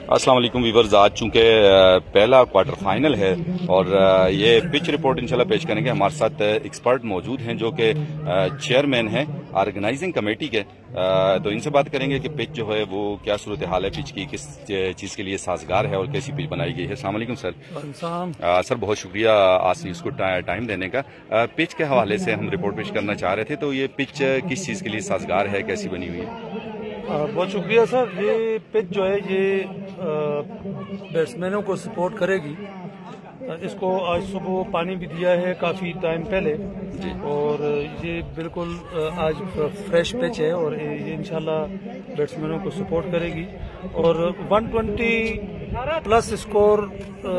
अस्सलाम वालेकुम वीवर्स। आज चूंकि पहला क्वार्टर फाइनल है और ये पिच रिपोर्ट इंशाल्लाह पेश करेंगे। हमारे साथ एक्सपर्ट मौजूद हैं जो कि चेयरमैन हैं ऑर्गेनाइजिंग कमेटी के, तो इनसे बात करेंगे कि पिच जो है वो क्या सूरत हाल है पिच की, किस चीज़ के लिए साजगार है और कैसी पिच बनाई गई है। अस्सलाम वालेकुम सर। सर बहुत शुक्रिया आज इसको टाइम देने का। पिच के हवाले से हम रिपोर्ट पेश करना चाह रहे थे, तो ये पिच किस चीज़ के लिए साजगार है, कैसी बनी हुई है? बहुत शुक्रिया सर। ये पिच जो है ये बैट्समैनों को सपोर्ट करेगी। इसको आज सुबह पानी भी दिया है काफ़ी टाइम पहले और ये बिल्कुल आज फ्रेश पिच है और ये इंशाल्लाह बैट्समैनों को सपोर्ट करेगी। और 120 प्लस स्कोर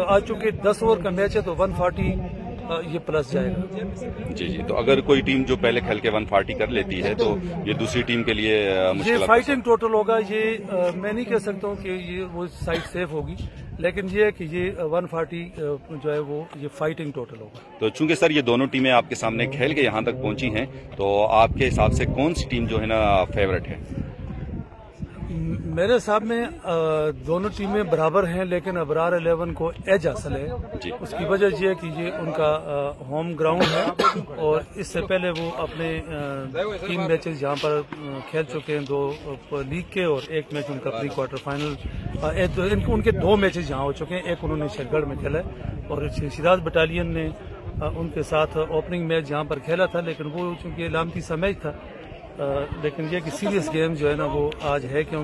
आ चुके, 10 ओवर का मैच है तो 140 ये प्लस जाएगा। जी, तो अगर कोई टीम जो पहले खेल के 140 कर लेती है तो ये दूसरी टीम के लिए मुश्किल, ये फाइटिंग टोटल होगा। ये मैं नहीं कह सकता हूँ कि ये वो साइड सेफ होगी, लेकिन ये है कि ये 140 जो है वो ये फाइटिंग टोटल होगा। तो चूंकि सर ये दोनों टीमें आपके सामने खेल के यहाँ तक पहुंची हैं, तो आपके हिसाब से कौन सी टीम जो है ना फेवरेट है? मेरे हिसाब में दोनों टीमें बराबर हैं, लेकिन अबरार 11 को एज हासिल है। उसकी वजह यह है कि ये उनका होम ग्राउंड है और इससे पहले वो अपने 3 मैचेस यहाँ पर खेल चुके हैं, 2 लीग के और 1 मैच उनका प्री क्वार्टर फाइनल। उनके 2 मैचेस यहाँ हो चुके हैं, एक उन्होंने शेरगढ़ में खेला है और सिराज बटालियन ने उनके साथ ओपनिंग मैच यहाँ पर खेला था, लेकिन वो चूंकि इलामती सा मैच था, लेकिन ये कि सीरियस गेम जो है ना वो आज है। क्यों